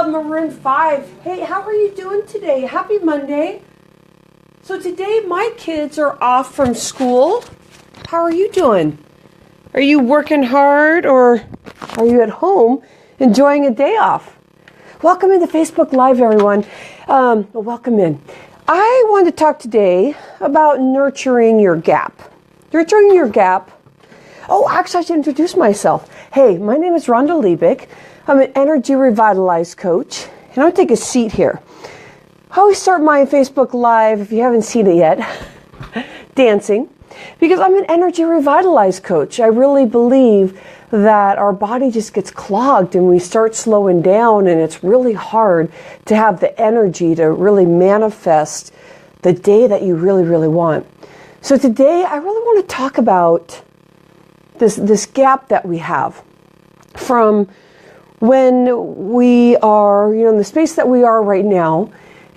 Maroon 5. Hey, how are you doing today? Happy Monday. So today my kids are off from school. How are you doing? Are you working hard or are you at home enjoying a day off? Welcome into Facebook Live, everyone. Welcome in. I want to talk today about nurturing your gap. Nurturing your gap. Oh, actually, I should introduce myself. Hey, my name is Rhonda Liebig. I'm an energy revitalized coach, and I'll take a seat here. I always start my Facebook Live, if you haven't seen it yet, dancing, because I'm an energy revitalized coach. I really believe that our body just gets clogged and we start slowing down, and it's really hard to have the energy to really manifest the day that you really, really want. So today, I really want to talk about this gap that we have from when we are, in the space that we are right now,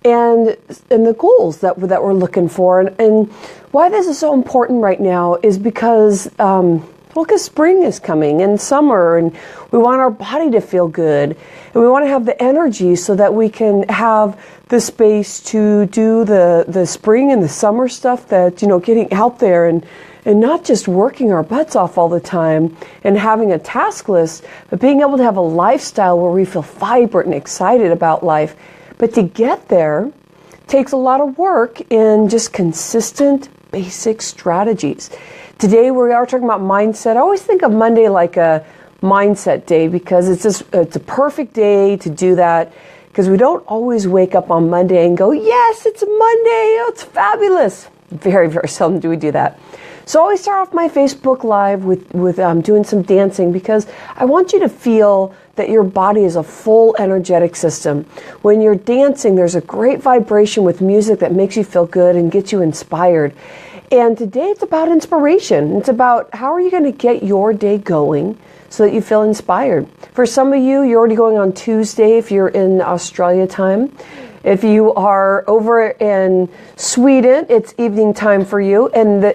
and the goals that we're looking for. And why this is so important right now is because, because spring is coming and summer, and we want our body to feel good, and we want to have the energy so that we can have the space to do the spring and the summer stuff that, getting out there and not just working our butts off all the time and having a task list, but being able to have a lifestyle where we feel vibrant and excited about life. But to get there takes a lot of work in just consistent, basic strategies. Today we are talking about mindset. I always think of Monday like a mindset day because it's a perfect day to do that, because we don't always wake up on Monday and go, yes, it's Monday, oh, it's fabulous. Very, very seldom do we do that. So I always start off my Facebook Live with doing some dancing, because I want you to feel that your body is a full energetic system. When you're dancing, there's a great vibration with music that makes you feel good and gets you inspired. And today it's about inspiration. It's about how are you going to get your day going so that you feel inspired. For some of you, you're already going on Tuesday if you're in Australia time. If you are over in Sweden, it's evening time for you. And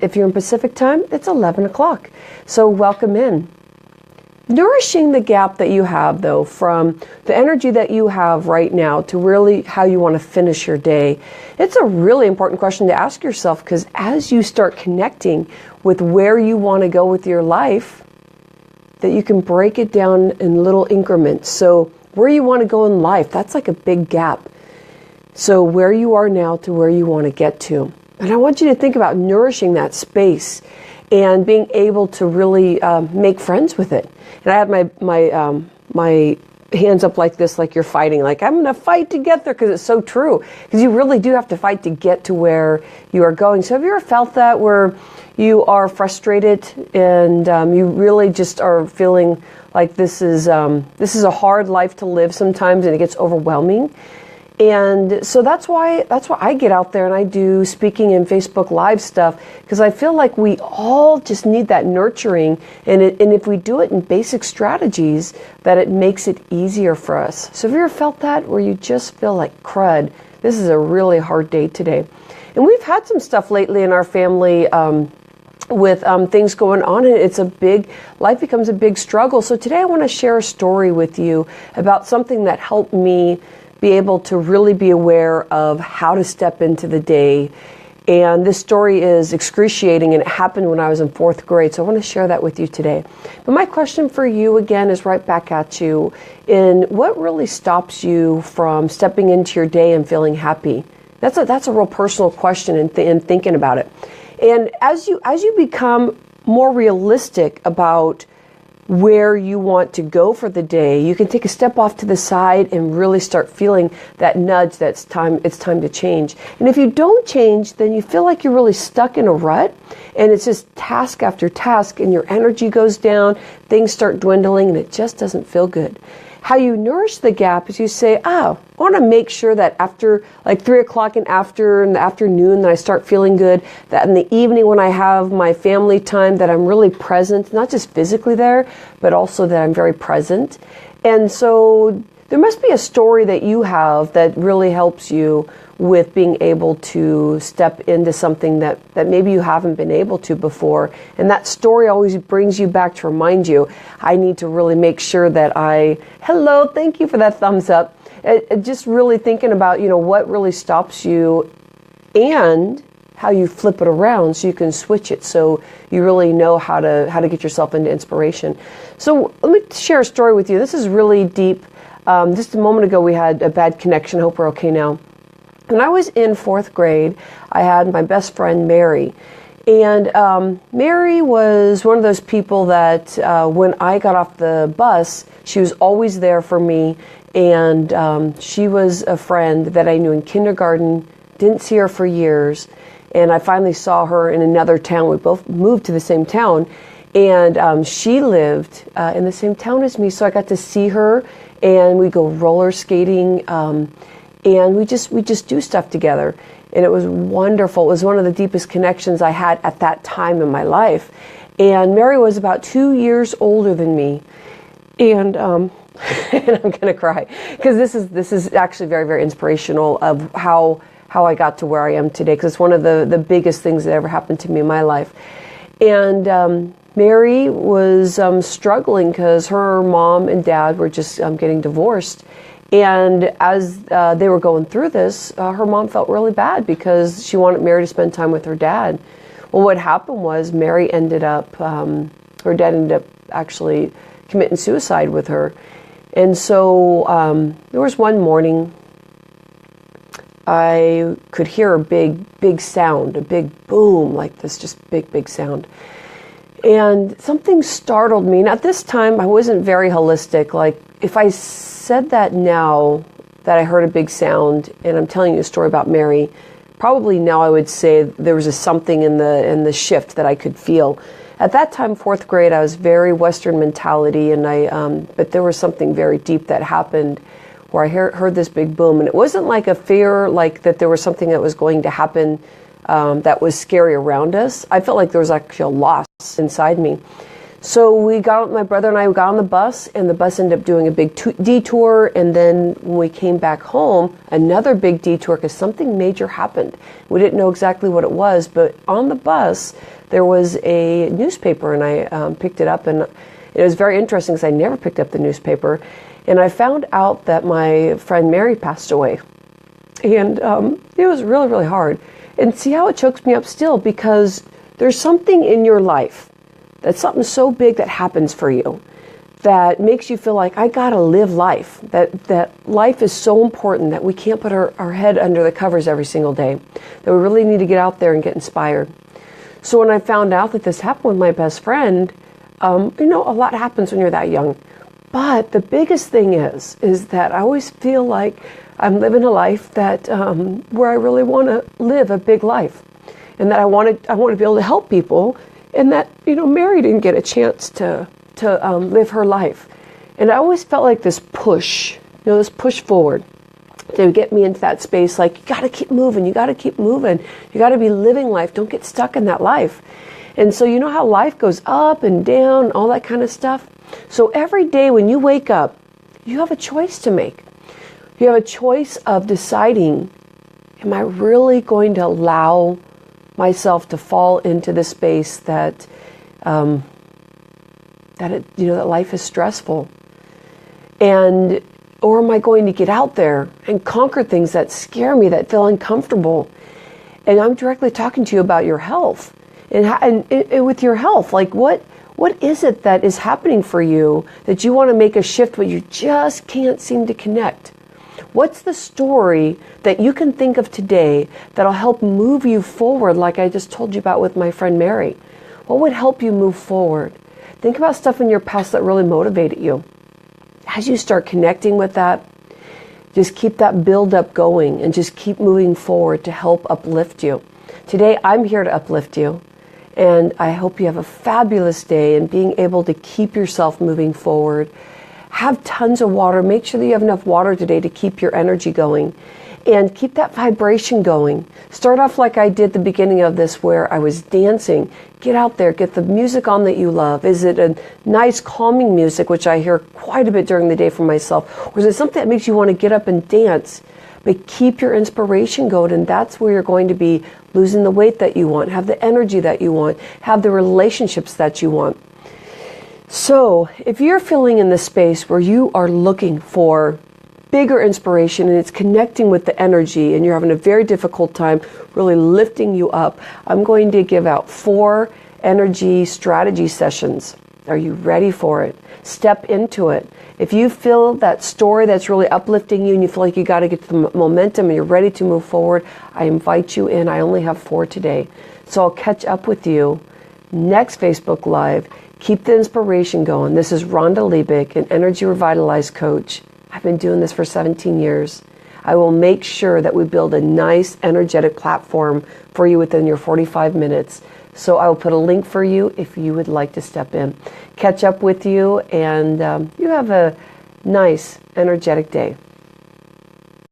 if you're in Pacific time, it's 11 o'clock. So welcome in. Nourishing the gap that you have, though, from the energy that you have right now to really how you want to finish your day, it's a really important question to ask yourself, because as you start connecting with where you want to go with your life, that you can break it down in little increments. So where you want to go in life, that's like a big gap. So where you are now to where you want to get to. And I want you to think about nourishing that space and being able to really make friends with it. And I have my hands up like this, like you're fighting, like I'm going to fight to get there, because it's so true. Because you really do have to fight to get to where you are going. So have you ever felt that, where you are frustrated and you really just are feeling like this is a hard life to live sometimes, and it gets overwhelming? And so that's why I get out there and I do speaking and Facebook Live stuff, because I feel like we all just need that nurturing, and if we do it in basic strategies, that it makes it easier for us. So have you ever felt that, where you just feel like crud, this is a really hard day today? And we've had some stuff lately in our family with things going on, and life becomes a big struggle. So today I want to share a story with you about something that helped me be able to really be aware of how to step into the day. And this story is excruciating, and it happened when I was in 4th grade. So I want to share that with you today. But my question for you again is right back at you. In what really stops you from stepping into your day and feeling happy? That's a real personal question in thinking about it. And as you become more realistic about where you want to go for the day, you can take a step off to the side and really start feeling that nudge that it's time to change. And if you don't change, then you feel like you're really stuck in a rut, and it's just task after task, and your energy goes down, things start dwindling, and it just doesn't feel good. How you nourish the gap is you say, I want to make sure that after like 3 o'clock and after in the afternoon that I start feeling good, that in the evening when I have my family time that I'm really present, not just physically there, but also that I'm very present. And so there must be a story that you have that really helps you with being able to step into something that maybe you haven't been able to before. And that story always brings you back to remind you, I need to really make sure that hello, thank you for that thumbs up. Just really thinking about, what really stops you and how you flip it around so you can switch it, so you really know how to get yourself into inspiration. So let me share a story with you. This is really deep. Just a moment ago we had a bad connection. Hope we're okay now. When I was in 4th grade, I had my best friend Mary. And Mary was one of those people that when I got off the bus, she was always there for me. And she was a friend that I knew in kindergarten, didn't see her for years. And I finally saw her in another town. We both moved to the same town. And she lived in the same town as me. So I got to see her, and we go roller skating. And we just do stuff together. And it was wonderful. It was one of the deepest connections I had at that time in my life. And Mary was about 2 years older than me. And, and I'm going to cry because this is actually very, very inspirational of how I got to where I am today, because it's one of the biggest things that ever happened to me in my life. And Mary was struggling because her mom and dad were just getting divorced. And as they were going through this, her mom felt really bad because she wanted Mary to spend time with her dad. Well, what happened was Mary ended up, her dad ended up actually committing suicide with her. And so there was one morning I could hear a big sound, a big boom like this, just big sound. And something startled me. Now, at this time, I wasn't very holistic. Like, if I said that now, that I heard a big sound, and I'm telling you a story about Mary, probably now I would say there was something in the shift that I could feel. At that time, 4th grade, I was very Western mentality, and but there was something very deep that happened where I heard this big boom. And it wasn't like a fear, like that there was something that was going to happen that was scary around us. I felt like there was actually a loss inside me. So my brother and I got on the bus, and the bus ended up doing a big detour. And then when we came back home, another big detour because something major happened. We didn't know exactly what it was, but on the bus, there was a newspaper, and I picked it up. And it was very interesting because I never picked up the newspaper. And I found out that my friend Mary passed away. And it was really, really hard. And see how it chokes me up still, because there's something in your life that's something so big that happens for you that makes you feel like, I gotta live life. That life is so important that we can't put our head under the covers every single day. That we really need to get out there and get inspired. So when I found out that this happened with my best friend, a lot happens when you're that young. But the biggest thing is that I always feel like I'm living a life that where I really want to live a big life, and that I want to be able to help people, and that Mary didn't get a chance to live her life, and I always felt like this push, this push forward, to get me into that space. Like, you got to keep moving, you got to keep moving, you got to be living life. Don't get stuck in that life. And so you know how life goes up and down, all that kind of stuff. So every day when you wake up, you have a choice to make. You have a choice of deciding, am I really going to allow myself to fall into the space that that life is stressful, or am I going to get out there and conquer things that scare me, that feel uncomfortable? And I'm directly talking to you about your health, and with your health, like what is it that is happening for you that you want to make a shift, but you just can't seem to connect? What's the story that you can think of today that'll help move you forward, like I just told you about with my friend Mary? What would help you move forward? Think about stuff in your past that really motivated you. As you start connecting with that, just keep that build-up going and just keep moving forward to help uplift you. Today, I'm here to uplift you, and I hope you have a fabulous day and being able to keep yourself moving forward. Have tons of water. Make sure that you have enough water today to keep your energy going and keep that vibration going. Start off like I did the beginning of this, where I was dancing. Get out there, get the music on that you love. Is it a nice calming music, which I hear quite a bit during the day from myself, or is it something that makes you want to get up and dance? But keep your inspiration going, and that's where you're going to be losing the weight that you want, have the energy that you want, have the relationships that you want. So if you're feeling in the space where you are looking for bigger inspiration and it's connecting with the energy and you're having a very difficult time really lifting you up, I'm going to give out 4 energy strategy sessions. Are you ready for it? Step into it. If you feel that story that's really uplifting you and you feel like you got to get the momentum and you're ready to move forward, I invite you in. I only have 4 today. So I'll catch up with you next Facebook Live. Keep the inspiration going. This is Rhonda Liebig, an Energy Revitalized coach. I've been doing this for 17 years. I will make sure that we build a nice, energetic platform for you within your 45 minutes. So I will put a link for you if you would like to step in. Catch up with you, and you have a nice, energetic day.